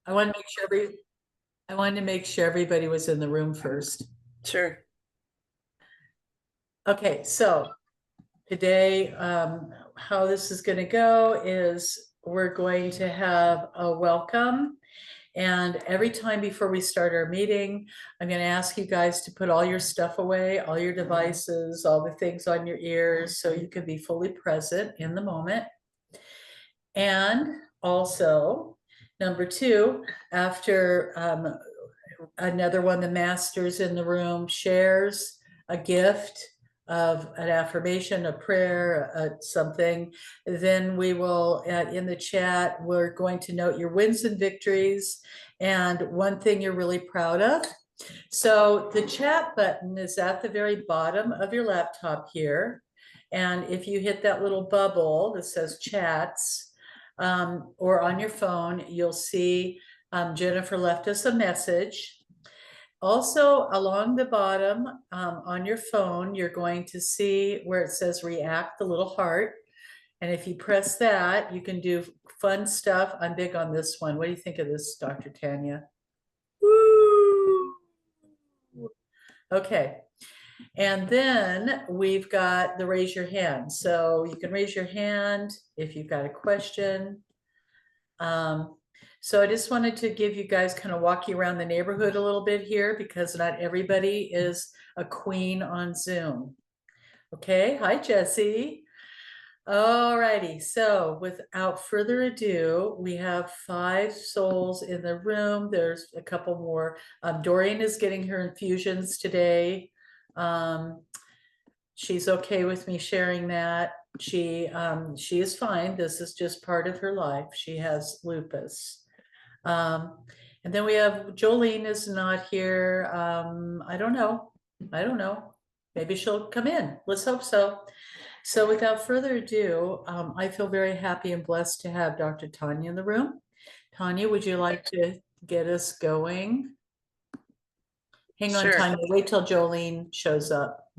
I want to make sure I wanted to make sure everybody was in the room first. Sure. Okay, so today, how this is going to go is we're going to have a welcome. And every time before we start our meeting, I'm going to ask you guys to put all your stuff away, all your devices, all the things on your ears, so you can be fully present in the moment. And also, number two, after another one, the masters in the room shares a gift of an affirmation, a prayer, something, then we will, in the chat, we're going to note your wins and victories and one thing you're really proud of. So the chat button is at the very bottom of your laptop here. And if you hit that little bubble that says chats, or on your phone, you'll see Jennifer left us a message. Also, along the bottom on your phone, you're going to see where it says react, the little heart. And if you press that, you can do fun stuff. I'm big on this one. What do you think of this, Dr. Tanya? Woo! Okay. And then we've got the raise your hand. So you can raise your hand if you've got a question. So I just wanted to give you guys kind of walk you around the neighborhood a little bit here because not everybody is a queen on Zoom. Okay, hi Jesse. All righty, so without further ado, we have 5 souls in the room. There's a couple more. Doreen is getting her infusions today. She's okay with me sharing that. She is fine. This is just part of her life. She has lupus. And then we have Jolene is not here. I don't know. I don't know. Maybe she'll come in. Let's hope so. So without further ado, I feel very happy and blessed to have Dr. Tanya in the room. Tanya, would you like to get us going? Hang on, Sure. Tanya. Wait till Jolene shows up.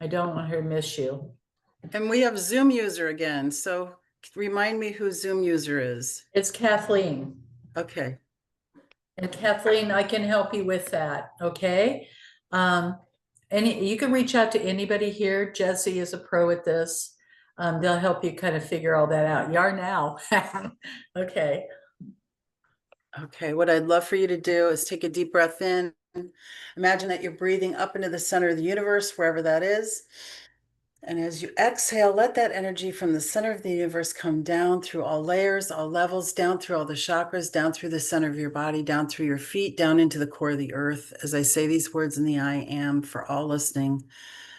I don't want her to miss you. And we have Zoom user again. So remind me who Zoom user is. It's Kathleen. Okay. And Kathleen, I can help you with that, okay? You can reach out to anybody here. Jesse is a pro at this. They'll help you kind of figure all that out. You are now. Okay. Okay. What I'd love for you to do is take a deep breath in. Imagine that you're breathing up into the center of the universe, wherever that is. And as you exhale, let that energy from the center of the universe come down through all layers, all levels, down through all the chakras, down through the center of your body, down through your feet, down into the core of the earth. As I say these words in the I am for all listening,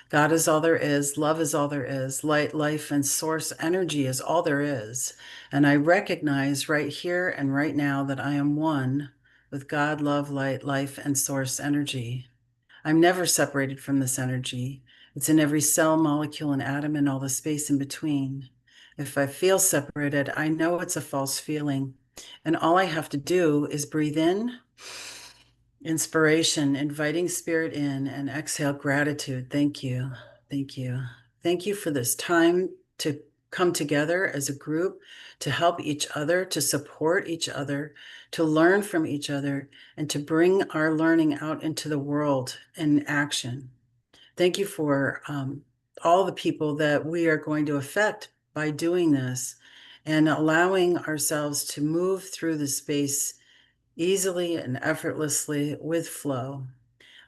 God is all there is. Love is all there is. Light, life, and source energy is all there is. And I recognize right here and right now that I am one with God, love, light, life, and source energy. I'm never separated from this energy. It's in every cell, molecule, and atom and all the space in between. If I feel separated, I know it's a false feeling. And all I have to do is breathe in, inspiration, inviting spirit in, and exhale, gratitude. Thank you. Thank you. Thank you for this time to come together as a group, to help each other, to support each other, to learn from each other, and to bring our learning out into the world in action. Thank you for all the people that we are going to affect by doing this and allowing ourselves to move through the space easily and effortlessly with flow.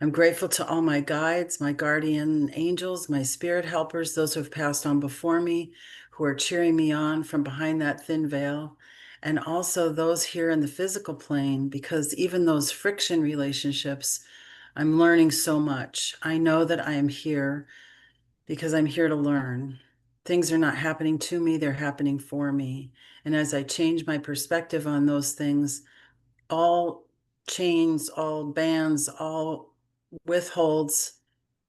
I'm grateful to all my guides, my guardian angels, my spirit helpers, those who have passed on before me, who are cheering me on from behind that thin veil, and also those here in the physical plane, because even those friction relationships, I'm learning so much. I know that I am here because I'm here to learn. Things are not happening to me, they're happening for me. And as I change my perspective on those things, all chains, all bands, all withholds,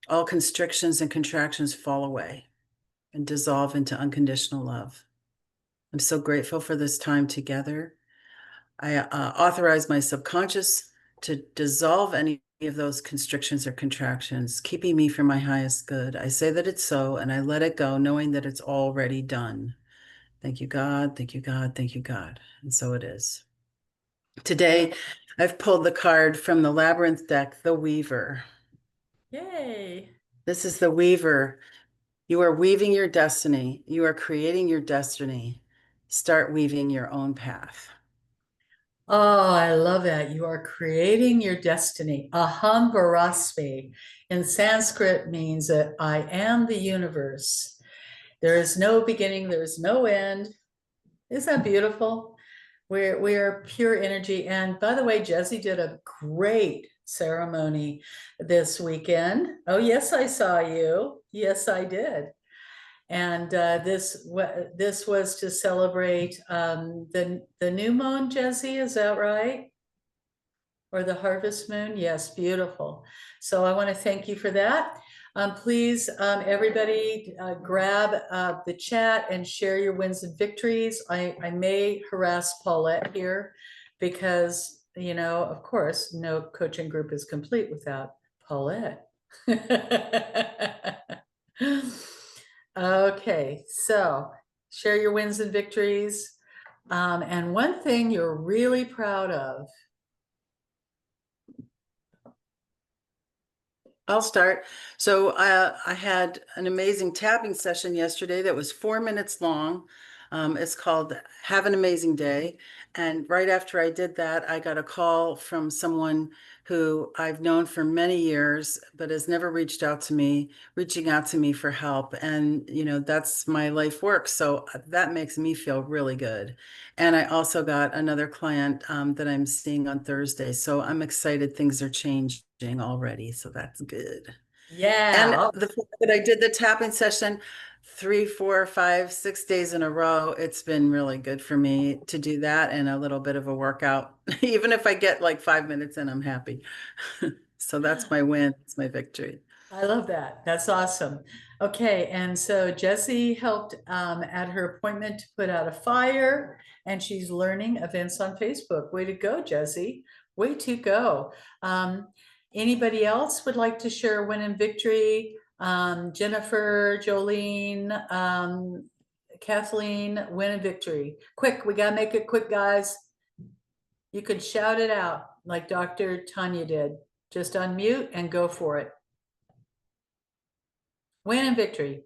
all constrictions and contractions fall away and dissolve into unconditional love. I'm so grateful for this time together. I authorize my subconscious to dissolve any of those constrictions or contractions, keeping me for my highest good. I say that it's so, and I let it go, knowing that it's already done. Thank you, God. Thank you, God. Thank you, God. And so it is. Today, I've pulled the card from the Labyrinth deck, the Weaver. Yay. This is the Weaver. You are weaving your destiny. You are creating your destiny. Start weaving your own path. Oh, I love that. You are creating your destiny. Aham Brahmasmi in Sanskrit means that I am the universe. There is no beginning, there is no end. Isn't that beautiful? We are pure energy. And by the way, Jesse did a great ceremony this weekend. Oh, yes, I saw you. Yes, I did. And this was to celebrate the new moon, Jesse, is that right? Or the harvest moon? Yes, beautiful. So I want to thank you for that. Please, everybody, grab the chat and share your wins and victories. I may harass Paulette here because, of course, no coaching group is complete without Paulette. Okay, so share your wins and victories. And one thing you're really proud of. I'll start. So I had an amazing tapping session yesterday that was 4 minutes long. It's called Have an Amazing Day. And right after I did that, I got a call from someone who I've known for many years, but has never reached out to me, reaching out to me for help. And, that's my life work. So that makes me feel really good. And I also got another client that I'm seeing on Thursday. So I'm excited things are changing already. So that's good. And Yeah. the fact that I did the tapping session 3, 4, 5, 6 days in a row, it's been really good for me to do that and a little bit of a workout. Even if I get like 5 minutes in, I'm happy. So that's my win. It's my victory. I love that. That's awesome. Okay, and so Jessie helped at her appointment to put out a fire, and she's learning events on Facebook. Way to go, Jessie. Way to go. Anybody else would like to share a win and victory? Jennifer, Jolene, Kathleen, win and victory. Quick, we gotta make it quick, guys. You can shout it out like Dr. Tanya did. Just unmute and go for it. Win and victory.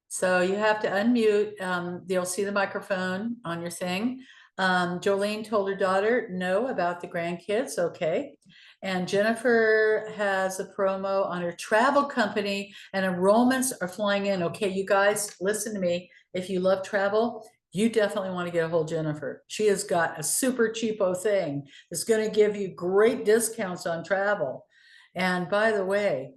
So you have to unmute. You'll see the microphone on your thing. Jolene told her daughter no about the grandkids. Okay. And Jennifer has a promo on her travel company and enrollments are flying in. Okay, you guys, listen to me. If you love travel, you definitely want to get a hold of Jennifer. She has got a super cheapo thing that's going to give you great discounts on travel. And by the way,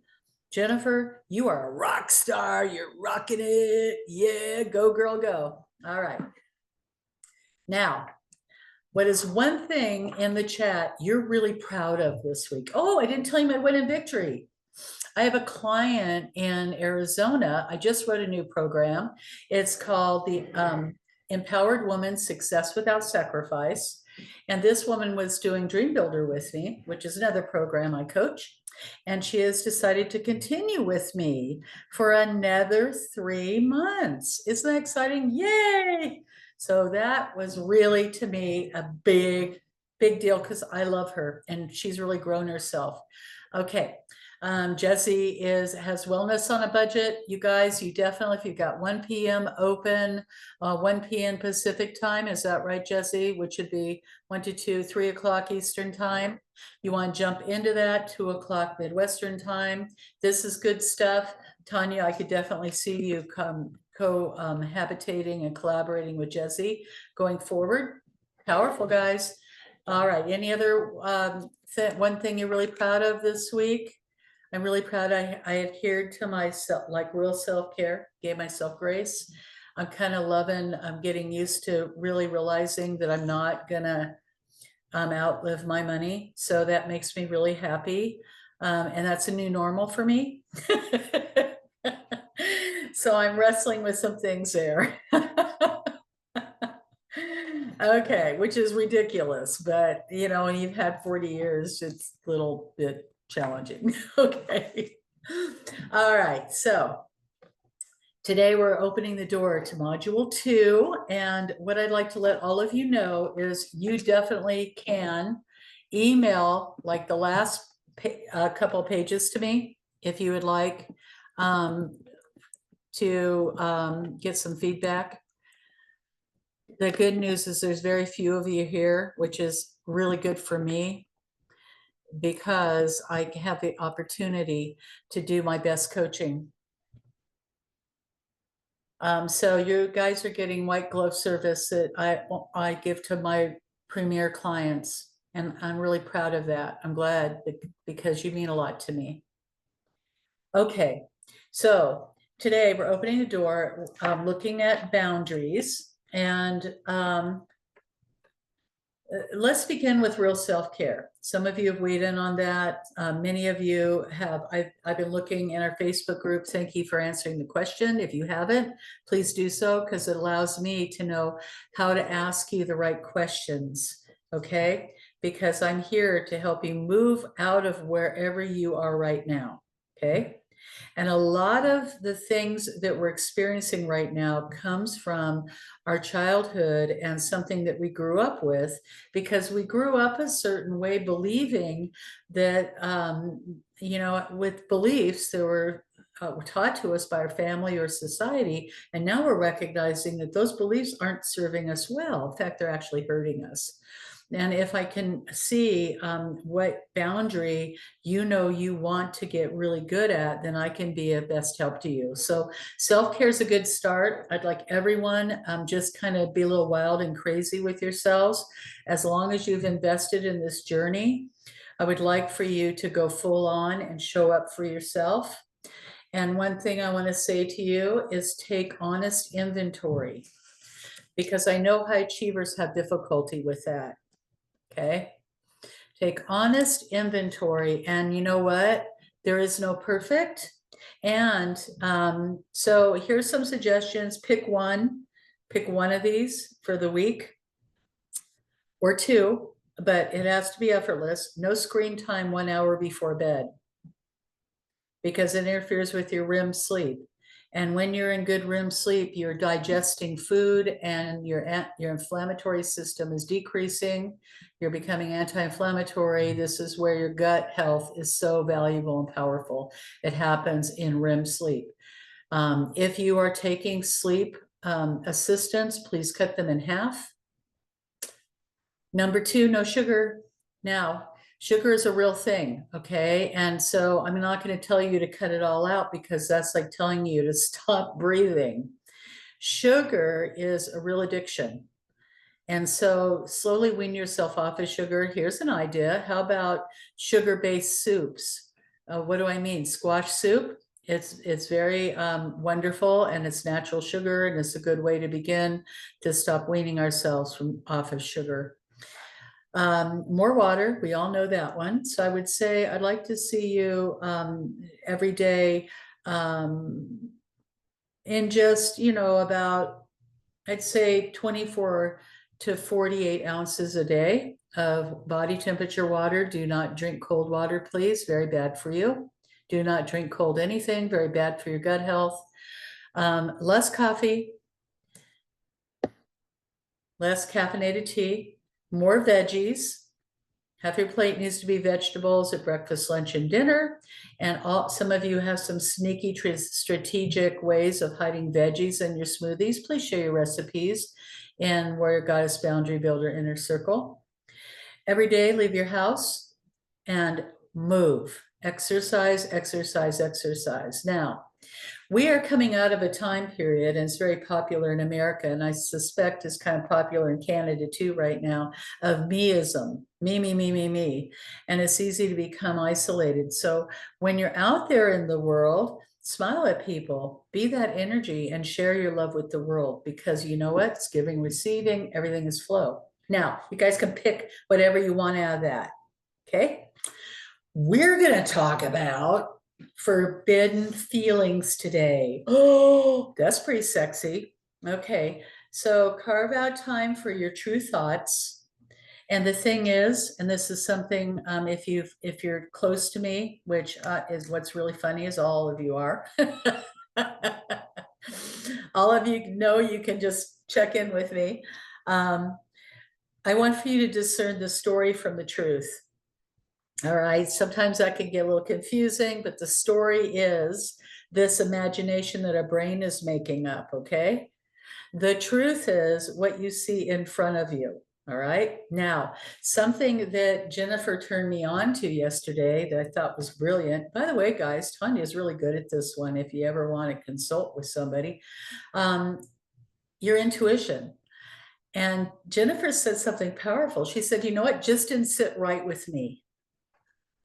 Jennifer, you are a rock star. You're rocking it. Yeah, go girl, go. All right. Now, what is one thing in the chat you're really proud of this week? Oh, I didn't tell you my win and victory. I have a client in Arizona. I just wrote a new program. It's called the Empowered Woman Success Without Sacrifice. And this woman was doing Dream Builder with me, which is another program I coach. And she has decided to continue with me for another 3 months. Isn't that exciting? Yay! So that was really, to me, a big, big deal because I love her and she's really grown herself. Okay. Jessie has wellness on a budget. You guys, you definitely, if you've got 1 p.m. open, 1 p.m. Pacific time, is that right, Jessie? Which would be 1 to 2, 3 o'clock Eastern time. You want to jump into that, 2 o'clock Midwestern time. This is good stuff. Tanya, I could definitely see you cohabitating and collaborating with Jessie going forward. Powerful, guys. All right. Any other one thing you're really proud of this week? I'm really proud I adhered to myself, like real self-care, gave myself grace. I'm kind of loving, I'm getting used to really realizing that I'm not gonna outlive my money. So that makes me really happy. And that's a new normal for me. So I'm wrestling with some things there. Okay, which is ridiculous, but when you've had 40 years, it's a little bit challenging. Okay. All right. So Today, we're opening the door to module 2. And what I'd like to let all of you know is you definitely can email like the last couple pages to me if you would like to get some feedback. The good news is there's very few of you here, which is really good for me because I have the opportunity to do my best coaching. So you guys are getting white glove service that I give to my premier clients, and I'm really proud of that. I'm glad because you mean a lot to me. Okay, so today we're opening the door, looking at boundaries, and let's begin with real self-care. Some of you have weighed in on that. Many of you have. I've been looking in our Facebook group. Thank you for answering the question. If you haven't, please do so because it allows me to know how to ask you the right questions, okay? Because I'm here to help you move out of wherever you are right now, okay? And a lot of the things that we're experiencing right now comes from our childhood and something that we grew up with, because we grew up a certain way, believing that, with beliefs that were taught to us by our family or society. And now we're recognizing that those beliefs aren't serving us well. In fact, they're actually hurting us. And if I can see what boundary you want to get really good at, then I can be of best help to you. So self-care is a good start. I'd like everyone just kind of be a little wild and crazy with yourselves. As long as you've invested in this journey, I would like for you to go full on and show up for yourself. And one thing I want to say to you is take honest inventory, because I know high achievers have difficulty with that. Okay. Take honest inventory, and you know what? There is no perfect. And so here's some suggestions. Pick one of these for the week or two, but it has to be effortless. No screen time 1 hour before bed, because it interferes with your REM sleep. And when you're in good REM sleep, you're digesting food and your inflammatory system is decreasing. You're becoming anti-inflammatory. This is where your gut health is so valuable and powerful. It happens in REM sleep. If you are taking sleep assistance, please cut them in half. Number 2, no sugar. Now, sugar is a real thing, okay? And so I'm not going to tell you to cut it all out, because that's like telling you to stop breathing. Sugar is a real addiction. And so slowly wean yourself off of sugar. Here's an idea. How about sugar-based soups? What do I mean? Squash soup. It's very wonderful, and it's natural sugar, and it's a good way to begin to stop weaning ourselves off of sugar. More water, we all know that one. So I would say I'd like to see you every day in just, about, I'd say 24 to 48 ounces a day of body temperature water. Do not drink cold water, please. Very bad for you. Do not drink cold anything. Very bad for your gut health. Less coffee, less caffeinated tea, more veggies. Half your plate needs to be vegetables at breakfast, lunch, and dinner. And some of you have some sneaky strategic ways of hiding veggies in your smoothies. Please share your recipes in Warrior Goddess Boundary Builder Inner Circle. Every day, leave your house and move. Exercise, exercise, exercise. Now, we are coming out of a time period, and it's very popular in America, and I suspect is kind of popular in Canada too right now, of meism. Me, me, me, me, me. And it's easy to become isolated. So when you're out there in the world, smile at people, be that energy, and share your love with the world, because you know what? It's giving, receiving, everything is flow. Now, you guys can pick whatever you want out of that, okay? We're going to talk about forbidden feelings today. Oh, that's pretty sexy. Okay, so carve out time for your true thoughts. And the thing is, and this is something, if you're close to me, which is what's really funny, is all of you are. All of you know you can just check in with me. I want for you to discern the story from the truth. All right, sometimes that can get a little confusing, but the story is this imagination that our brain is making up, okay? The truth is what you see in front of you. All right. Now, something that Jennifer turned me on to yesterday that I thought was brilliant. By the way, guys, Tanya is really good at this one. If you ever want to consult with somebody, your intuition. And Jennifer said something powerful. She said, you know what? Just didn't sit right with me.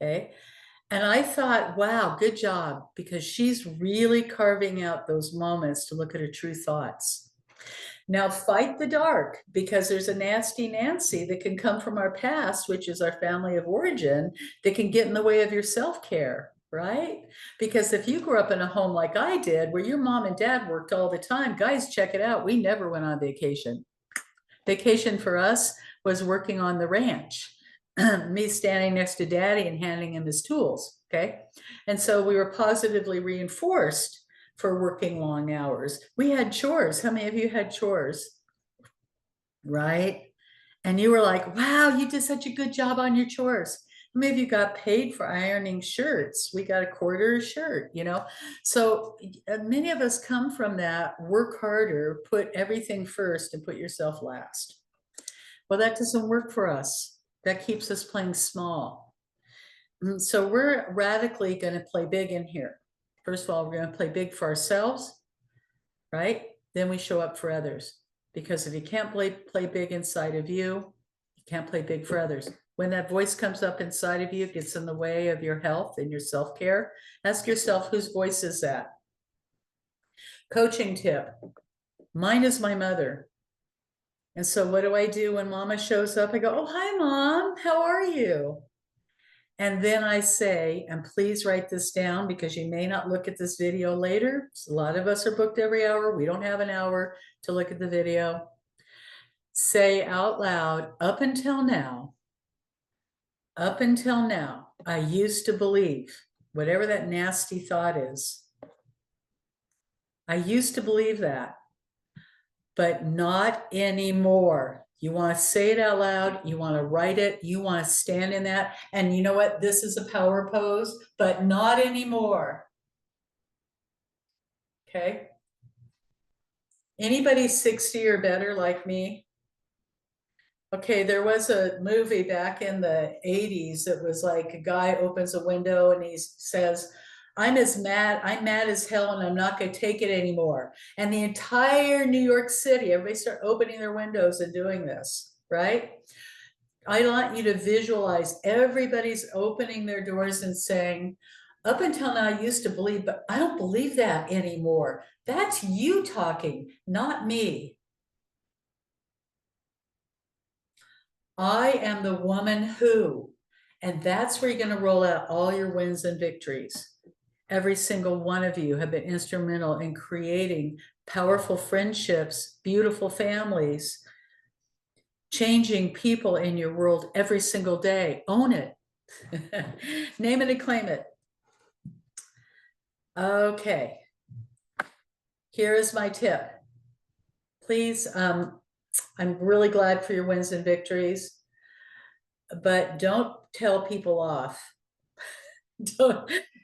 Okay. And I thought, wow, good job, because she's really carving out those moments to look at her true thoughts. Now fight the dark, because there's a nasty Nancy that can come from our past, which is our family of origin, that can get in the way of your self-care, right? Because if you grew up in a home like I did, where your mom and dad worked all the time, guys, check it out. We never went on vacation. Vacation for us was working on the ranch, me standing next to daddy and handing him his tools, okay? And so we were positively reinforced for working long hours. We had chores. How many of you had chores? Right? And you were like, wow, you did such a good job on your chores. How many of you got paid for ironing shirts? We got a quarter a shirt, you know? So many of us come from that, work harder, put everything first and put yourself last. Well, that doesn't work for us. That keeps us playing small. So we're radically going to play big in here. First of all, we're going to play big for ourselves, right? Then we show up for others. Because if you can't play big inside of you, you can't play big for others. When that voice comes up inside of you, gets in the way of your health and your self-care, ask yourself, whose voice is that? Coaching tip. Mine is my mother. And so what do I do when mama shows up? I go, oh, hi, mom. How are you? And then I say, and please write this down, because you may not look at this video later. A lot of us are booked every hour. We don't have an hour to look at the video. Say out loud, up until now, I used to believe, whatever that nasty thought is, I used to believe that, but not anymore. You want to say it out loud. You want to write it. You want to stand in that. And you know what? This is a power pose, but not anymore. Okay. Anybody 60 or better like me? Okay, there was a movie back in the 80s that was like a guy opens a window and he says, I'm mad as hell, and I'm not going to take it anymore. And the entire New York City, everybody start opening their windows and doing this, right? I want you to visualize everybody's opening their doors and saying, up until now, I used to believe, but I don't believe that anymore. That's you talking, not me. I am the woman who, and that's where you're going to roll out all your wins and victories. Every single one of you have been instrumental in creating powerful friendships, beautiful families, changing people in your world every single day. Own it. Name it and claim it. Okay. Here is my tip. Please, I'm really glad for your wins and victories, but don't tell people off.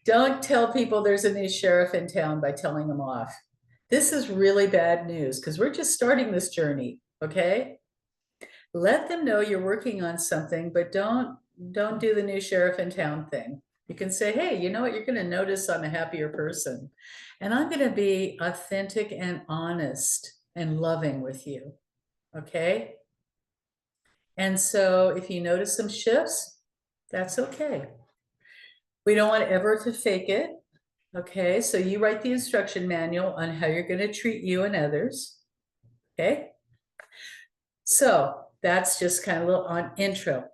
Don't tell people there's a new sheriff in town by telling them off. This is really bad news, because we're just starting this journey, okay? Let them know you're working on something, but don't do the new sheriff in town thing. You can say, hey, you know what? You're going to notice I'm a happier person, and I'm going to be authentic and honest and loving with you, okay? And so if you notice some shifts, that's okay. We don't want ever to fake it. Okay, so you write the instruction manual on how you're going to treat you and others. Okay, so that's just kind of a little on intro.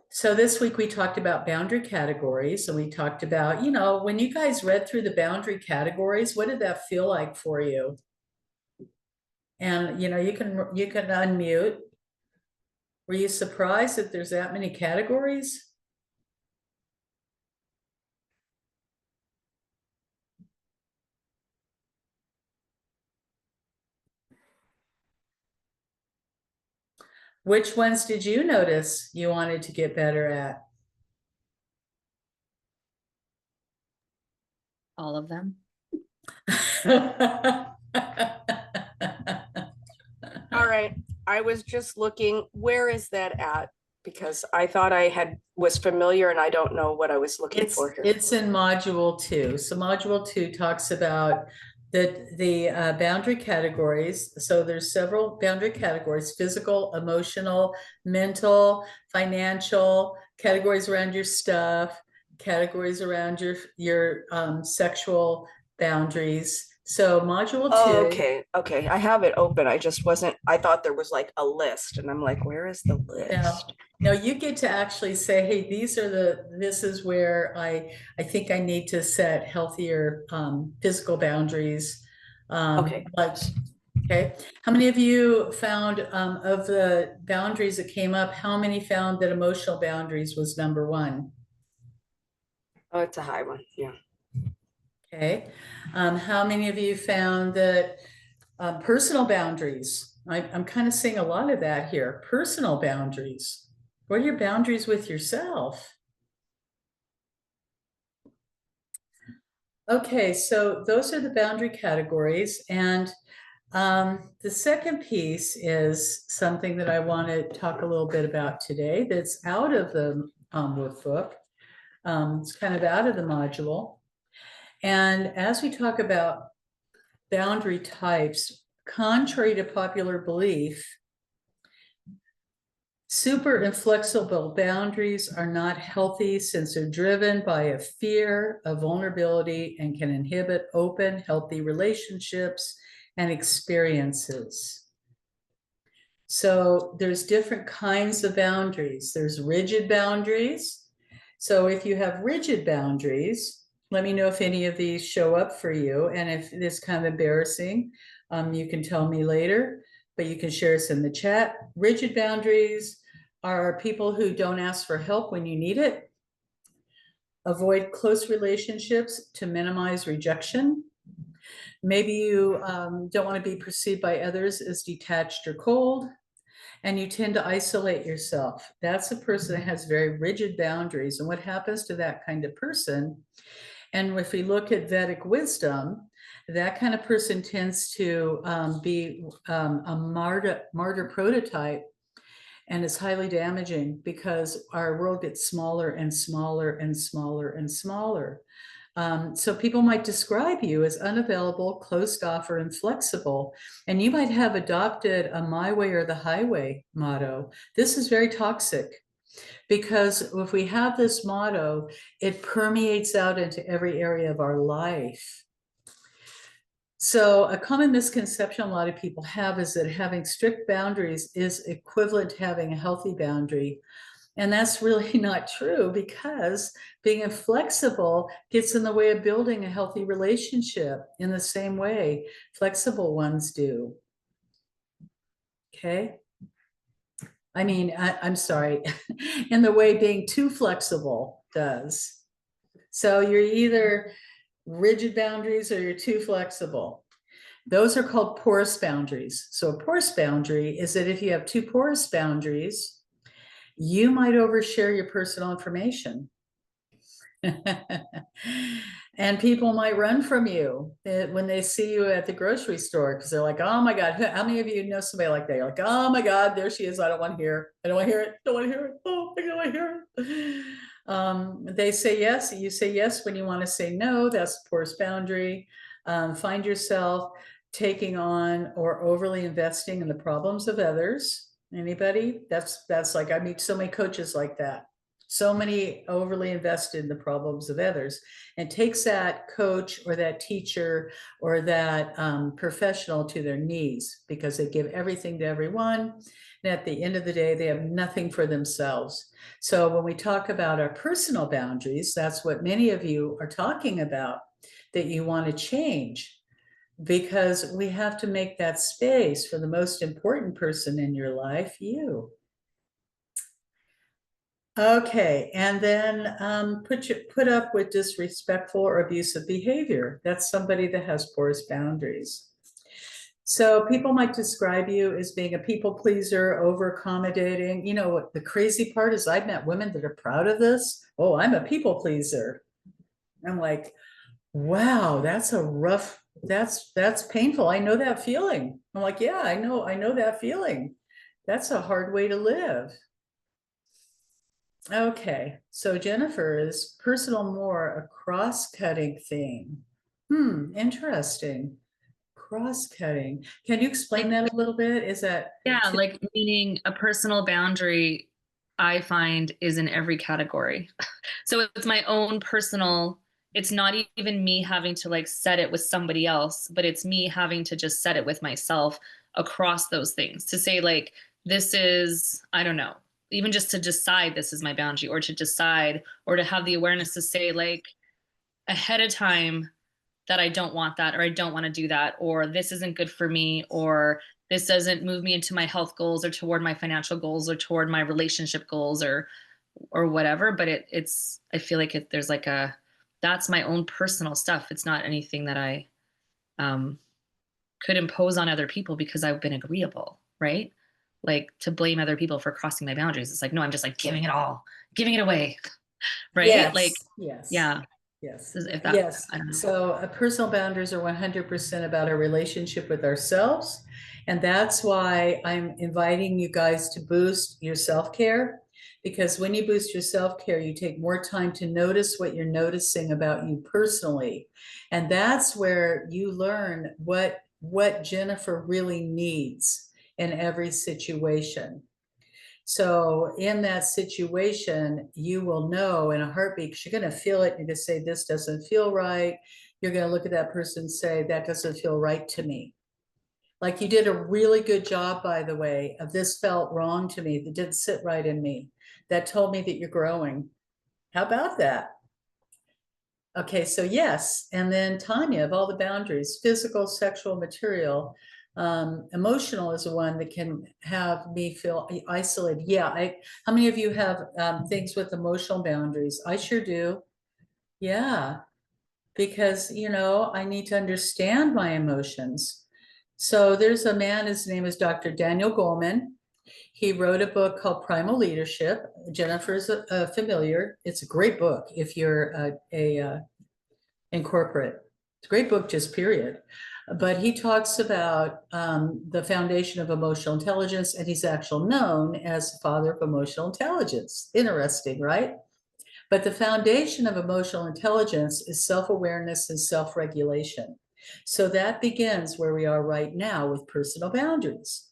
So this week we talked about boundary categories, and we talked about, you know, when you guys read through the boundary categories, what did that feel like for you? And you know, you can unmute. Were you surprised that there's that many categories? Which ones did you notice you wanted to get better at? All of them. All right, I was just looking, where is that at? Because I thought was familiar and I don't know what I was looking for here. It's in module 2. So module 2 talks about the boundary categories. So there's several boundary categories: physical, emotional, mental, financial, categories around your stuff, categories around your sexual boundaries. So module 2. Okay, I have it open. I just wasn't, I thought there was like a list and I'm like, where is the Yeah. list? No, you get to actually say, hey, this is where I think I need to set healthier physical boundaries. Okay. Okay. How many of you found of the boundaries that came up, how many found that emotional boundaries was number 1? Oh, it's a high one, yeah. Okay. How many of you found that personal boundaries? I'm kind of seeing a lot of that here. Personal boundaries. What are your boundaries with yourself? Okay, so those are the boundary categories. And the second piece is something that I want to talk a little bit about today that's out of the workbook. It's kind of out of the module. And as we talk about boundary types, contrary to popular belief, super inflexible boundaries are not healthy since they're driven by a fear of vulnerability and can inhibit open, healthy relationships and experiences. So there's different kinds of boundaries. There's rigid boundaries. So if you have rigid boundaries, let me know if any of these show up for you. And if it's kind of embarrassing, you can tell me later, but you can share us in the chat. Rigid boundaries are people who don't ask for help when you need it. Avoid close relationships to minimize rejection. Maybe you don't want to be perceived by others as detached or cold, and you tend to isolate yourself. That's a person that has very rigid boundaries. And what happens to that kind of person? And if we look at Vedic wisdom, that kind of person tends to be a martyr prototype, and it's highly damaging because our world gets smaller and smaller and smaller and smaller. So people might describe you as unavailable, closed off, or inflexible. And you might have adopted a my way or the highway motto. This is very toxic because if we have this motto, it permeates out into every area of our life. So a common misconception a lot of people have is that having strict boundaries is equivalent to having a healthy boundary. And that's really not true, because being inflexible gets in the way of building a healthy relationship in the same way flexible ones do. Okay. I mean, I'm sorry, in the way being too flexible does. So you're either rigid boundaries or you're too flexible. Those are called porous boundaries. So a porous boundary is that if you have 2 porous boundaries, you might overshare your personal information. And people might run from you when they see you at the grocery store, because they're like, oh my God, how many of you know somebody like that? You're like, oh my God, there she is. I don't want to hear. I don't want to hear it. Don't want to hear it. Oh, I don't want to hear it. They say yes. You say yes when you want to say no. That's a porous boundary. Find yourself taking on or overly investing in the problems of others. Anybody? That's like, I meet so many coaches like that. So many overly invested in the problems of others, and takes that coach or that teacher or that professional to their knees, because they give everything to everyone. And at the end of the day, they have nothing for themselves. So when we talk about our personal boundaries, that's what many of you are talking about, that you want to change, because we have to make that space for the most important person in your life, you. Okay, and then put up with disrespectful or abusive behavior. That's somebody that has porous boundaries. So people might describe you as being a people pleaser, over accommodating. You know what the crazy part is? I've met women that are proud of this. Oh, I'm a people pleaser. I'm like, wow, that's a rough, that's painful. I know that feeling. I'm like, yeah, I know that feeling. That's a hard way to live. Okay, so Jennifer, is personal more a cross-cutting thing? Interesting. Cross-cutting. Can you explain Like, that a little bit? Is that yeah, like meaning a personal boundary I find is in every category. So it's my own personal, it's not even me having to like set it with somebody else, but it's me having to just set it with myself across those things to say like, this is, I don't know, even just to decide this is my boundary or to decide or to have the awareness to say like ahead of time, that I don't want that, or I don't want to do that, or this isn't good for me, or this doesn't move me into my health goals or toward my financial goals or toward my relationship goals or whatever. But it's I feel like there's like a that's my own personal stuff. It's not anything that I um, could impose on other people because I've been agreeable, right? Like to blame other people for crossing my boundaries. It's like, no, I'm just like giving it all, giving it away, right? Like, yes, yeah, yes, if that, yes. I don't know. So personal boundaries are 100% about our relationship with ourselves. And that's why I'm inviting you guys to boost your self-care. Because when you boost your self-care, you take more time to notice what you're noticing about you personally. And that's where you learn what Jennifer really needs in every situation. So in that situation, you will know in a heartbeat, because you're going to feel it. You're going to say, this doesn't feel right. You're going to look at that person and say, that doesn't feel right to me. Like you did a really good job, by the way, of this felt wrong to me. That didn't sit right in me. That told me that you're growing. How about that? Okay, so yes. And then Tanya, of all the boundaries, physical, sexual, material, emotional is the one that can have me feel isolated. Yeah, how many of you have things with emotional boundaries? I sure do. Yeah, because I need to understand my emotions. So there's a man, his name is Dr. Daniel Goleman. He wrote a book called Primal Leadership. Jennifer's familiar. It's a great book if you're in corporate. It's a great book, just period. But he talks about the foundation of emotional intelligence, and he's actually known as the father of emotional intelligence. Interesting, right? But the foundation of emotional intelligence is self-awareness and self-regulation. So that begins where we are right now with personal boundaries.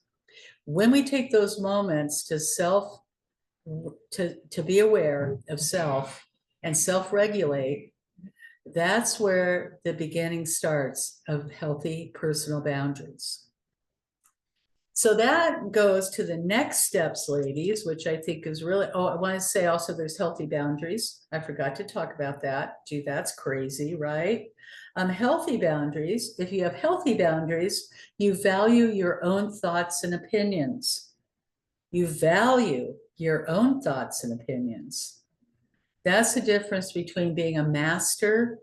When we take those moments to be aware of self and self-regulate, that's where the beginning starts of healthy personal boundaries. So that goes to the next steps, ladies, which I think is really, oh, I want to say also there's healthy boundaries. I forgot to talk about that. Gee, that's crazy, right? Healthy boundaries, if you have healthy boundaries, you value your own thoughts and opinions. You value your own thoughts and opinions. That's the difference between being a master,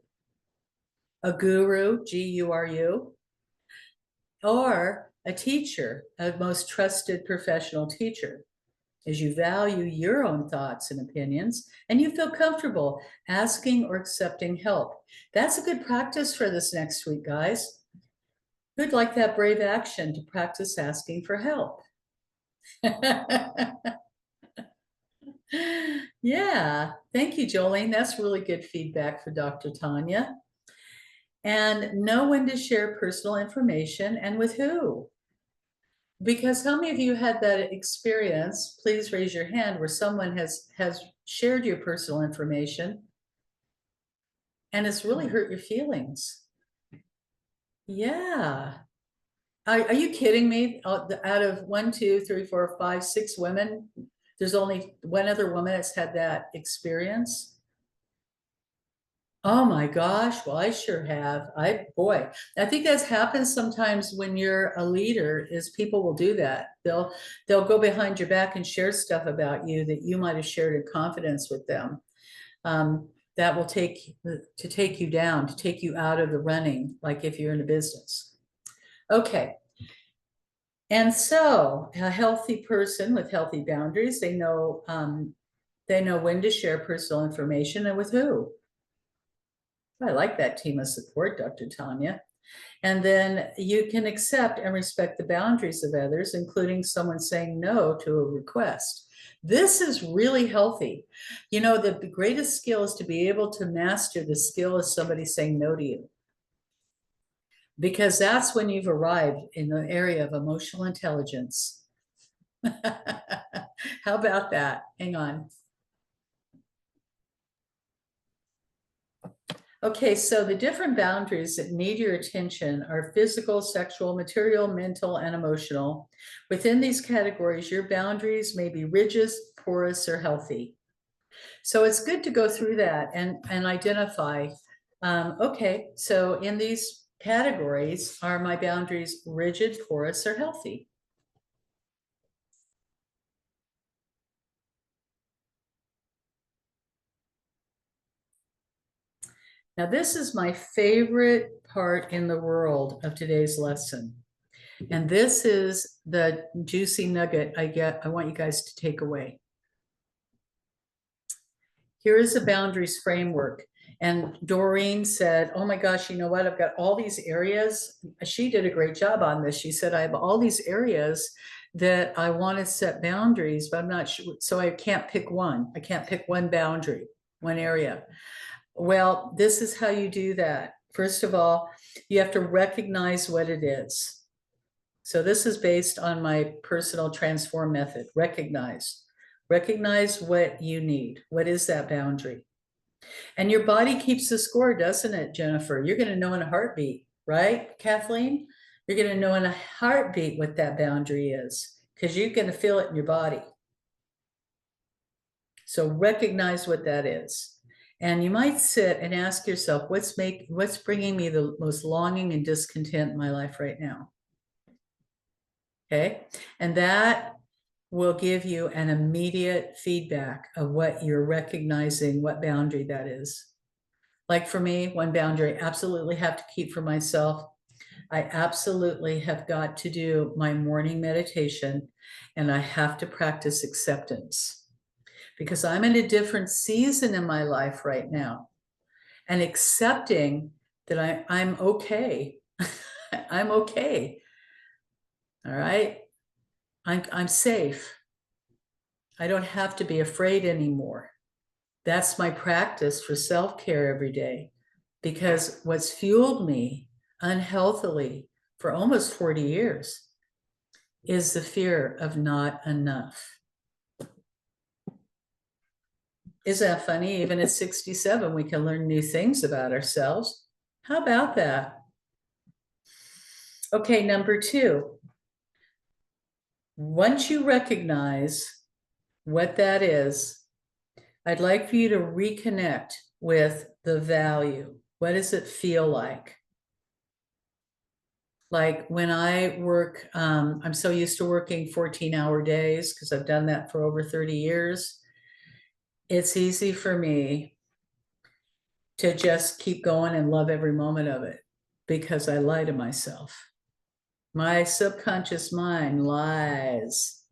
a guru, G-U-R-U, or a teacher, a most trusted professional teacher, is you value your own thoughts and opinions and you feel comfortable asking or accepting help. That's a good practice for this next week, guys. Who'd like that brave action to practice asking for help? Yeah, thank you, Jolene. That's really good feedback for Dr. Tanya. And know when to share personal information and with who. Because how many of you had that experience, please raise your hand, where someone has shared your personal information and it's really hurt your feelings? Yeah. Are you kidding me? Out of 1, 2, 3, 4, 5, 6 women, there's only one other woman that's had that experience? Oh my gosh, well, I sure have. Boy, I think that's happens sometimes when you're a leader, is people will do that. They'll go behind your back and share stuff about you that you might have shared in confidence with them. That will take you down, to take you out of the running, like if you're in a business. Okay, And so a healthy person with healthy boundaries, they know when to share personal information and with who. I like that team of support, Dr. Tanya. And then you can accept and respect the boundaries of others, including someone saying no to a request. This is really healthy. You know, the greatest skill is to be able to master the skill of somebody saying no to you, because that's when you've arrived in the area of emotional intelligence. How about that? Hang on. Okay, so the different boundaries that need your attention are physical, sexual, material, mental, and emotional. Within these categories, your boundaries may be rigid, porous, or healthy. So it's good to go through that and identify, okay, so in these categories, are my boundaries rigid, porous, or healthy? Now, this is my favorite part in the world of today's lesson. And this is the juicy nugget I want you guys to take away. Here is a boundaries framework. And Doreen said, oh my gosh, you know what? I've got all these areas. She did a great job on this. She said, I have all these areas that I want to set boundaries, but I'm not sure. So I can't pick one. I can't pick one boundary, one area. Well, this is how you do that. First of all, you have to recognize what it is. So this is based on my personal transform method. Recognize what you need. What is that boundary? And your body keeps the score, doesn't it, Jennifer? You're going to know in a heartbeat, right, Kathleen? You're going to know in a heartbeat what that boundary is, because you're going to feel it in your body. So recognize what that is. And you might sit and ask yourself, what's bringing me the most longing and discontent in my life right now? Okay. And that will give you an immediate feedback of what you're recognizing, what boundary that is. Like for me, one boundary I absolutely have to keep for myself. I absolutely have got to do my morning meditation, and I have to practice acceptance, because I'm in a different season in my life right now, and accepting that I'm okay. I'm okay. All right. I'm safe. I don't have to be afraid anymore. That's my practice for self-care every day, because what's fueled me unhealthily for almost 40 years is the fear of not enough. Isn't that funny? Even at 67, we can learn new things about ourselves. How about that? Okay, number 2. Once you recognize what that is, I'd like for you to reconnect with the value. What does it feel like? Like when I work, I'm so used to working 14-hour days because I've done that for over 30 years. It's easy for me to just keep going and love every moment of it because I lie to myself. My subconscious mind lies.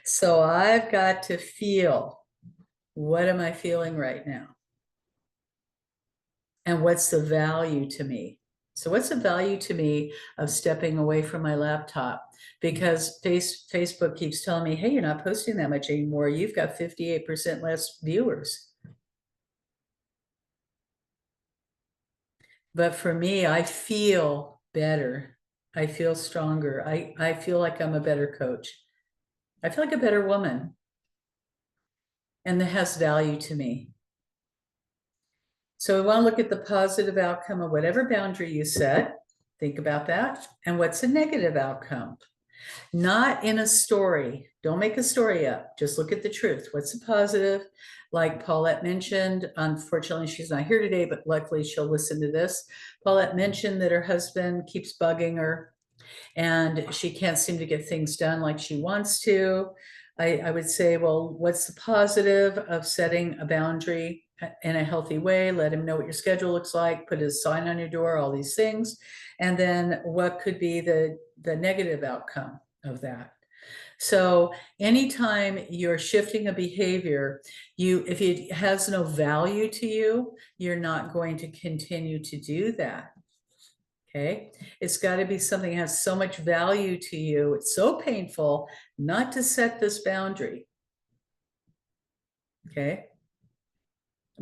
So I've got to feel, what am I feeling right now? And what's the value to me? So what's the value to me of stepping away from my laptop? Because Facebook keeps telling me, hey, you're not posting that much anymore. You've got 58% less viewers. But for me, I feel better. I feel stronger. I feel like I'm a better coach. I feel like a better woman. And that has value to me. So we want to look at the positive outcome of whatever boundary you set. Think about that. And what's a negative outcome? Not in a story. Don't make a story up. Just look at the truth. What's the positive? Like Paulette mentioned, unfortunately, she's not here today, but luckily she'll listen to this. Paulette mentioned that her husband keeps bugging her and she can't seem to get things done like she wants to. I would say, well, what's the positive of setting a boundary in a healthy way, let him know what your schedule looks like, put a sign on your door, all these things. And then what could be the negative outcome of that? So anytime you're shifting a behavior, if it has no value to you, you're not going to continue to do that. Okay, it's got to be something that has so much value to you. It's so painful not to set this boundary. Okay,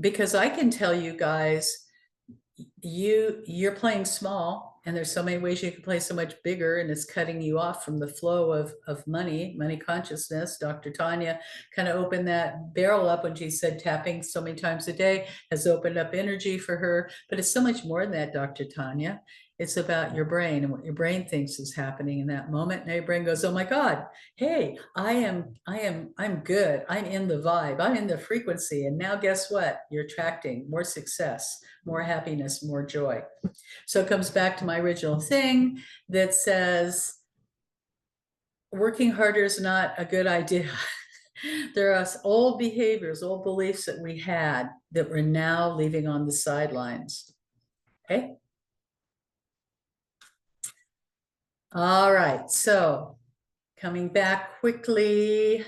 because I can tell you guys, you're playing small, and there's so many ways you can play so much bigger, and it's cutting you off from the flow of money consciousness. Dr. Tanya kind of opened that barrel up when she said tapping so many times a day has opened up energy for her, but it's so much more than that, Dr. Tanya. It's about your brain and what your brain thinks is happening in that moment. Now your brain goes, oh my God, hey, I'm good. I'm in the vibe. I'm in the frequency. And now guess what? You're attracting more success, more happiness, more joy. So it comes back to my original thing that says working harder is not a good idea. There are old behaviors, old beliefs that we had that we're now leaving on the sidelines. Okay. All right, so coming back quickly.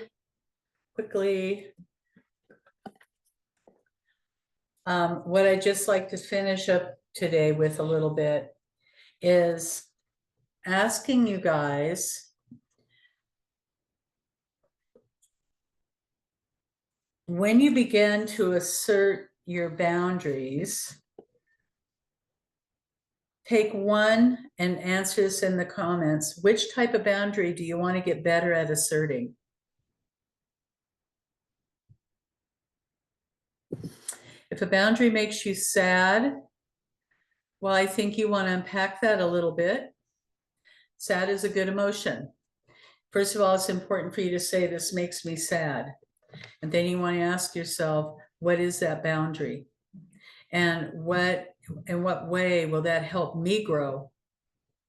What I'd just like to finish up today with a little bit is asking you guys, when you begin to assert your boundaries, take one and answer this in the comments. Which type of boundary do you want to get better at asserting? If a boundary makes you sad, well, I think you want to unpack that a little bit. Sad is a good emotion. First of all, it's important for you to say, this makes me sad. And then you want to ask yourself, what is that boundary? And in what way will that help me grow?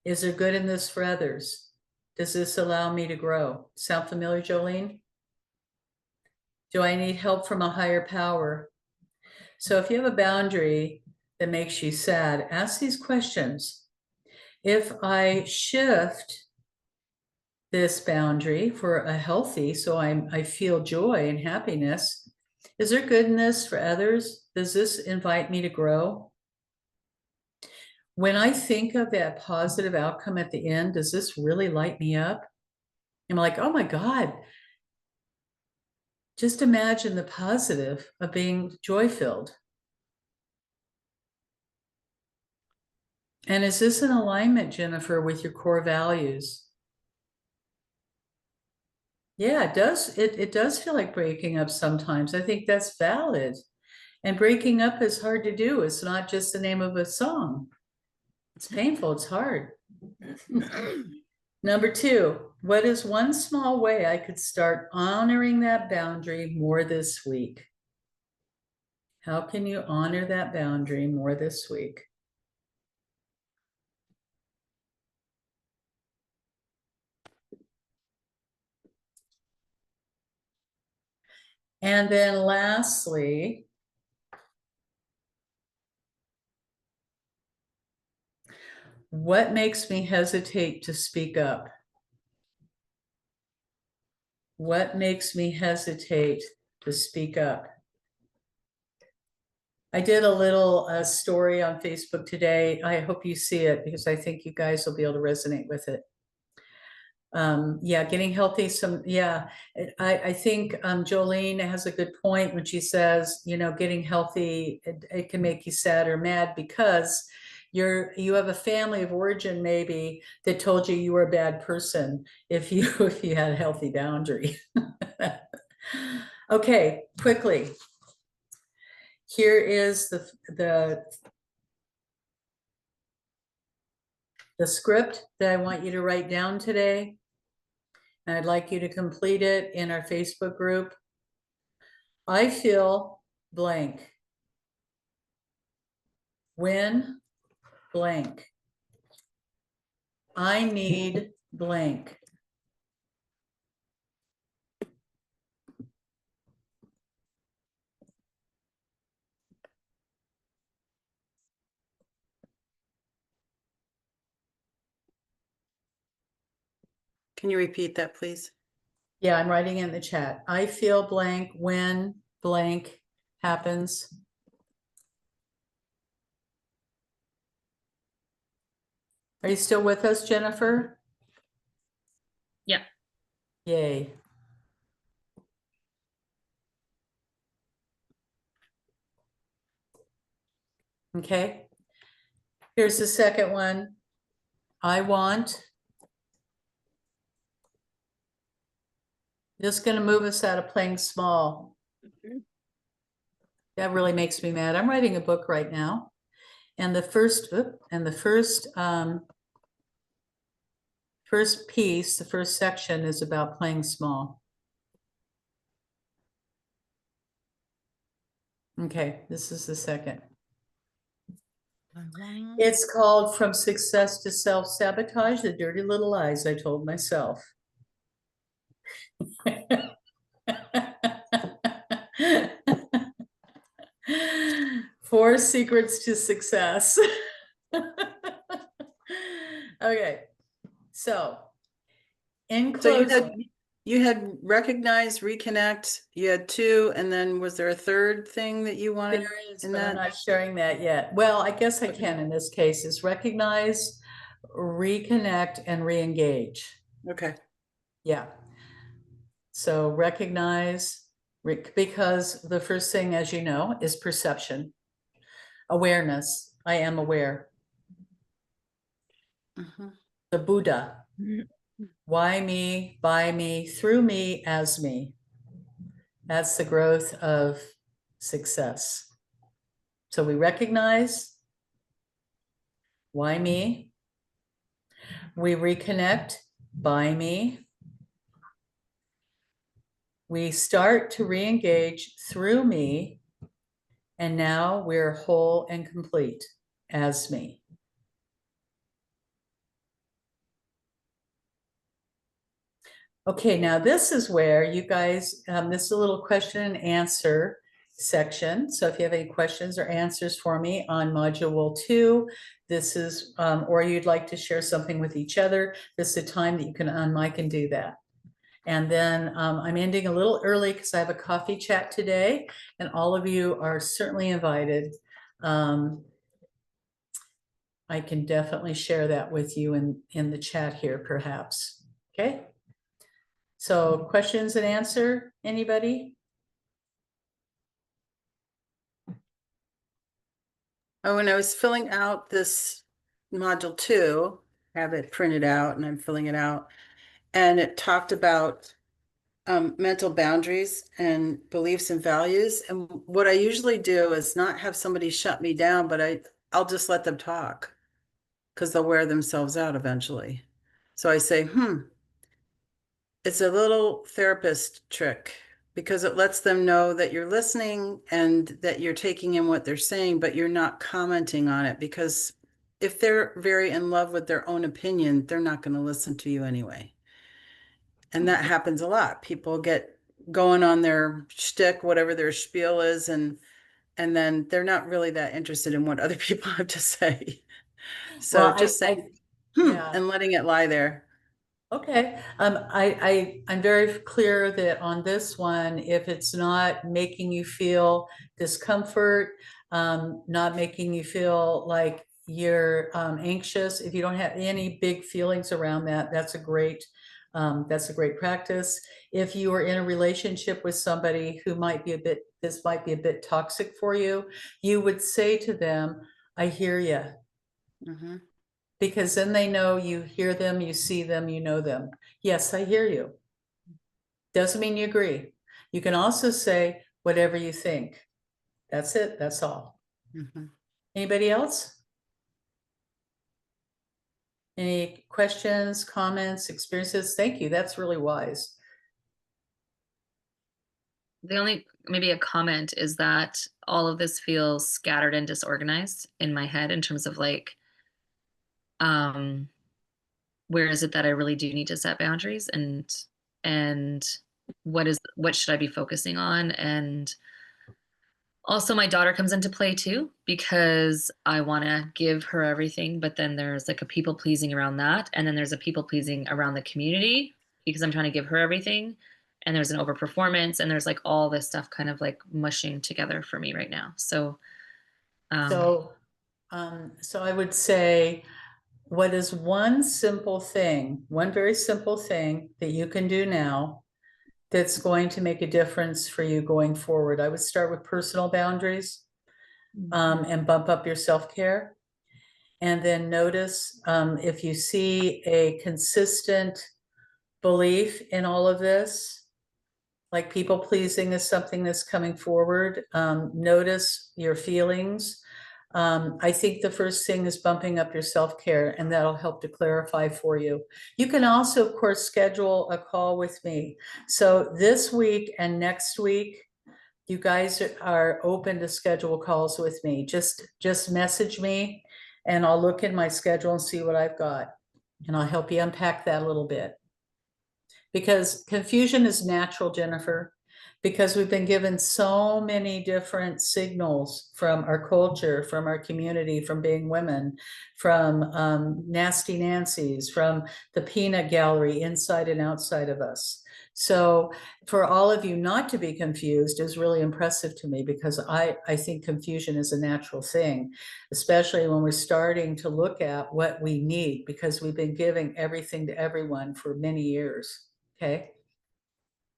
Is there good in this for others? Does this allow me to grow? Sound familiar, Jolene? Do I need help from a higher power? So if you have a boundary that makes you sad, ask these questions. If I shift this boundary for a healthy, so I feel joy and happiness, is there goodness for others? Does this invite me to grow? When I think of that positive outcome at the end, does this really light me up? I'm like, oh my God, just imagine the positive of being joy-filled. And is this in alignment, Jennifer, with your core values? Yeah, it does. It does feel like breaking up sometimes. I think that's valid. And breaking up is hard to do. It's not just the name of a song. It's painful. It's hard. Number two, what is one small way I could start honoring that boundary more this week? How can you honor that boundary more this week? And then lastly, what makes me hesitate to speak up? What makes me hesitate to speak up? I did a little story on Facebook today. I hope you see it because I think you guys will be able to resonate with it. Yeah, getting healthy. I think Jolene has a good point when she says, getting healthy, it can make you sad or mad because you have a family of origin maybe that told you you were a bad person if you had a healthy boundary. Okay, quickly. Here is the script that I want you to write down today. And I'd like you to complete it in our Facebook group. I feel blank when blank. I need blank. Can you repeat that, please? Yeah, I'm writing in the chat. I feel blank when blank happens. Are you still with us, Jennifer? Yeah. Yay. Okay. Here's the second one. I want. Just going to move us out of playing small. That really makes me mad. I'm writing a book right now. And the first piece, the first section is about playing small. Okay, this is the second. It's called From Success to Self-Sabotage, the dirty little lies I told myself. 4 secrets to success. Okay, so in So closing, you had recognize, reconnect, you had 2, and then was there a third thing that you wanted there is, in but I'm that? not sharing that yet. Well, I guess I Okay. can in this case, is recognize, reconnect, and re-engage. Okay. Yeah. So recognize, because the first thing, as you know, is perception, awareness. I am aware. Mhm. The Buddha. Why me, by me, through me, as me. That's the growth of success. So we recognize, why me? We reconnect, by me. We start to re-engage through me, and now we're whole and complete as me. Okay, now this is where you guys, this is a little question and answer section. So if you have any questions or answers for me on module 2, this is, or you'd like to share something with each other, this is the time that you can unmic and do that. And then I'm ending a little early because I have a coffee chat today, and all of you are certainly invited. I can definitely share that with you in the chat here, perhaps. Okay. So questions and answer, anybody? Oh, when I was filling out this module 2, I have it printed out and I'm filling it out. And it talked about mental boundaries and beliefs and values. And what I usually do is not have somebody shut me down, but I'll just let them talk because they'll wear themselves out eventually. So I say, it's a little therapist trick because it lets them know that you're listening and that you're taking in what they're saying, but you're not commenting on it, because if they're very in love with their own opinion, they're not going to listen to you anyway. And that happens a lot. People get going on their shtick, whatever their spiel is, and then they're not really that interested in what other people have to say. So Well, just saying, yeah. and letting it lie there. Okay, I'm very clear that on this one, if it's not making you feel discomfort, not making you feel like you're anxious, if you don't have any big feelings around that, that's a great practice. If you are in a relationship with somebody who might be this might be a bit toxic for you, you would say to them, I hear you. Mm-hmm. Because then they know you hear them, you see them, you know them. Yes, I hear you. Doesn't mean you agree. You can also say whatever you think. That's it. That's all. Mm-hmm. Anybody else? Any questions, comments, experiences? Thank you. That's really wise. The only maybe a comment is that all of this feels scattered and disorganized in my head in terms of like, where is it that I really do need to set boundaries, and what should I be focusing on, and Also, my daughter comes into play too, because I want to give her everything, but then there's like a people pleasing around that. And then there's a people pleasing around the community because I'm trying to give her everything. And there's an overperformance, and there's like all this stuff kind of like mushing together for me right now. So, So, so I would say, what is one simple thing, one very simple thing that you can do now that's going to make a difference for you going forward? I would start with personal boundaries, and bump up your self-care. And then notice if you see a consistent belief in all of this, like people pleasing is something that's coming forward. Notice your feelings. I think the first thing is bumping up your self-care, and that'll help to clarify for you. You can also, of course, schedule a call with me. So this week and next week, you guys are open to schedule calls with me. Just message me and I'll look in my schedule and see what I've got. And I'll help you unpack that a little bit. Because confusion is natural, Jennifer, because we've been given so many different signals from our culture, from our community, from being women, from Nasty Nancy's, from the peanut gallery inside and outside of us. So for all of you not to be confused is really impressive to me, because I think confusion is a natural thing, especially when we're starting to look at what we need, because we've been giving everything to everyone for many years. Okay.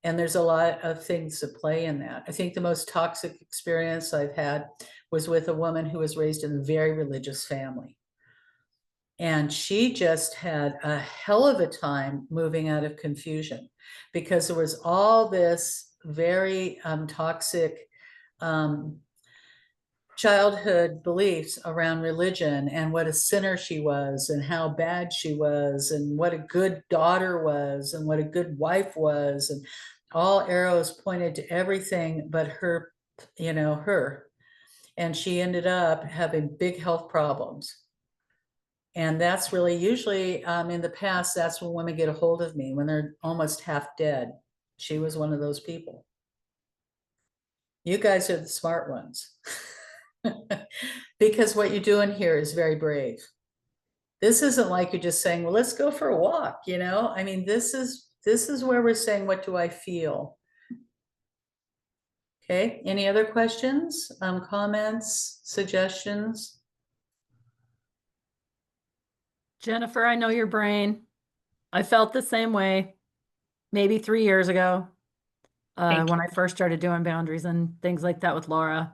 And there's a lot of things that play in that. I think the most toxic experience I've had was with a woman who was raised in a very religious family. And she just had a hell of a time moving out of confusion, because there was all this very toxic childhood beliefs around religion, and what a sinner she was, and how bad she was, and what a good daughter was, and what a good wife was, and all arrows pointed to everything but her, her. And she ended up having big health problems. And that's really usually in the past, that's when women get a hold of me, when they're almost half dead. She was one of those people. You guys are the smart ones. Because what you're doing here is very brave. This isn't like you're just saying, well, let's go for a walk, I mean, this is where we're saying, what do I feel? Okay, any other questions, comments, suggestions? Jennifer, I know your brain. I felt the same way maybe 3 years ago when I first started doing boundaries and things like that with Laura.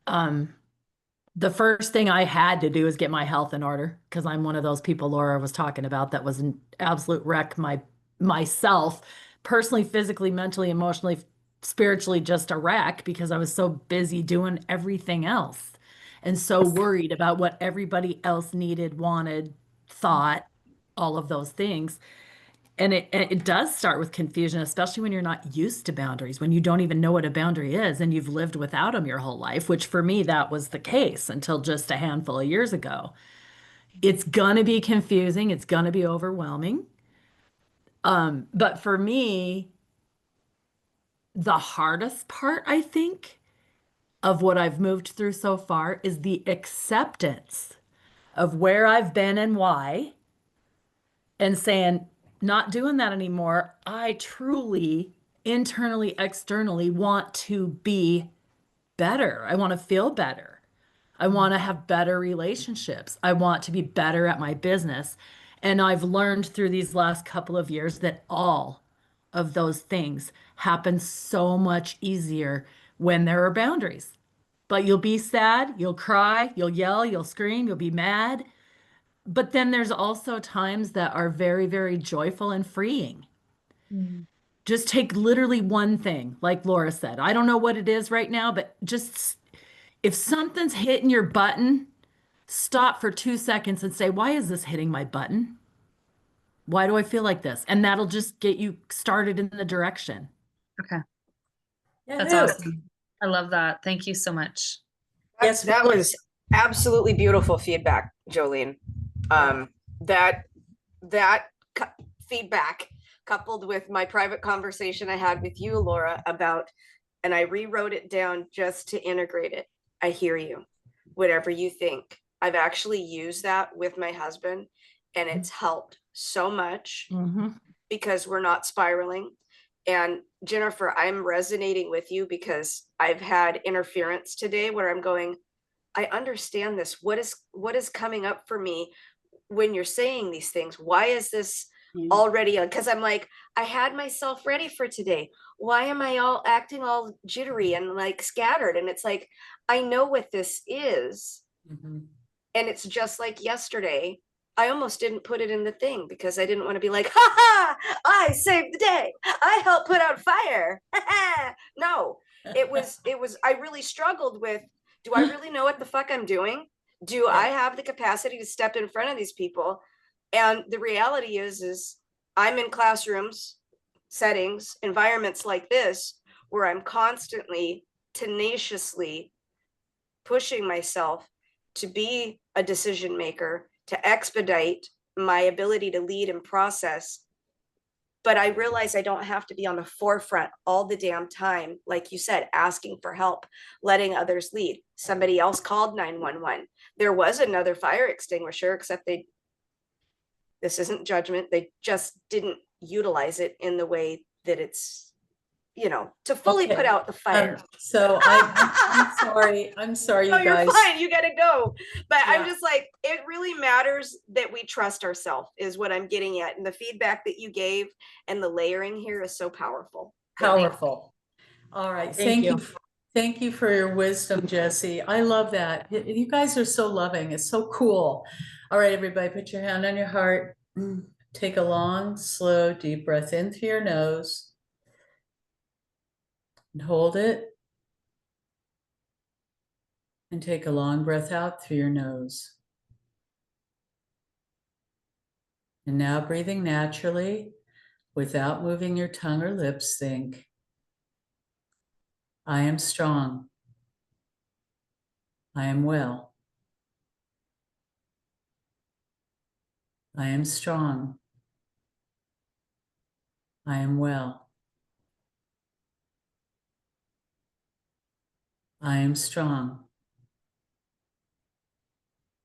The first thing I had to do is get my health in order, because I'm one of those people Laura was talking about that was an absolute wreck myself, personally, physically, mentally, emotionally, spiritually, just a wreck, because I was so busy doing everything else and so worried about what everybody else needed, wanted, thought, all of those things. And it does start with confusion, especially when you're not used to boundaries, when you don't even know what a boundary is and you've lived without them your whole life, which for me, that was the case until just a handful of years ago. It's going to be confusing. It's going to be overwhelming. But for me, the hardest part, I think, of what I've moved through so far is the acceptance of where I've been and why, and saying, not doing that anymore. I truly, internally, externally want to be better. I want to feel better. I want to have better relationships. I want to be better at my business. And I've learned through these last couple of years that all of those things happen so much easier when there are boundaries. But you'll be sad, you'll cry, you'll yell, you'll scream, you'll be mad. But then there's also times that are very, very joyful and freeing. Just take literally one thing, like Laura said. I don't know what it is right now, but just if something's hitting your button, stop for 2 seconds and say, why is this hitting my button? Why do I feel like this? And that'll just get you started in the direction. Okay. Yeah, That's awesome. I love that. Thank you so much. Yes, That was absolutely beautiful feedback, Jolene. That feedback coupled with my private conversation I had with you, Laura, about and I rewrote it down just to integrate it. I hear you. Whatever you think. I've actually used that with my husband, and it's helped so much because we're not spiraling. And Jennifer, I'm resonating with you because I've had interference today where I'm going, I understand this. What is coming up for me when you're saying these things? Why is this already on? Because I'm like, I had myself ready for today. Why am I all acting all jittery and like scattered? And it's like, I know what this is. And it's just like yesterday. I almost didn't put it in the thing because I didn't want to be like, ha ha, I saved the day. I helped put out fire. No, it was, I really struggled with, do I really know what the fuck I'm doing? Do I have the capacity to step in front of these people? And the reality is I'm in classrooms, settings, environments like this, where I'm constantly, tenaciously pushing myself to be a decision maker, to expedite my ability to lead and process. But I realize I don't have to be on the forefront all the damn time. Like you said, asking for help, letting others lead. Somebody else called 911. There was another fire extinguisher, except this isn't judgment. They just didn't utilize it in the way that it's, to fully put out the fire. So I'm sorry, No, you you're guys. fine. You gotta go. But Yeah. I'm just like, it really matters that we trust ourselves is what I'm getting at. And the feedback that you gave and the layering here is so powerful. Powerful. All right. Thank you. Thank you for your wisdom, Jesse. I love that. You guys are so loving. It's so cool. All right, everybody, put your hand on your heart. Take a long, slow, deep breath in through your nose. And hold it. And take a long breath out through your nose. And now breathing naturally, without moving your tongue or lips, think, I am strong. I am well. I am strong. I am well. I am strong.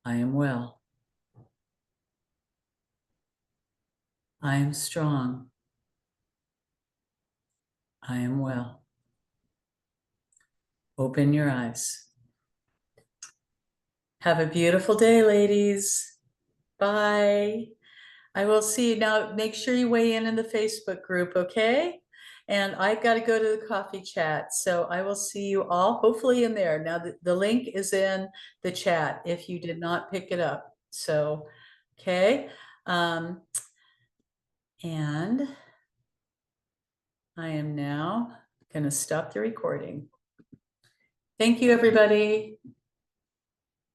I am well. I am strong. I am well. Open your eyes. Have a beautiful day, ladies. Bye. I will see you now. Make sure you weigh in the Facebook group, okay? And I've got to go to the coffee chat. So I will see you all hopefully in there. Now the link is in the chat if you did not pick it up. So, okay. And I am now going to stop the recording. Thank you, everybody.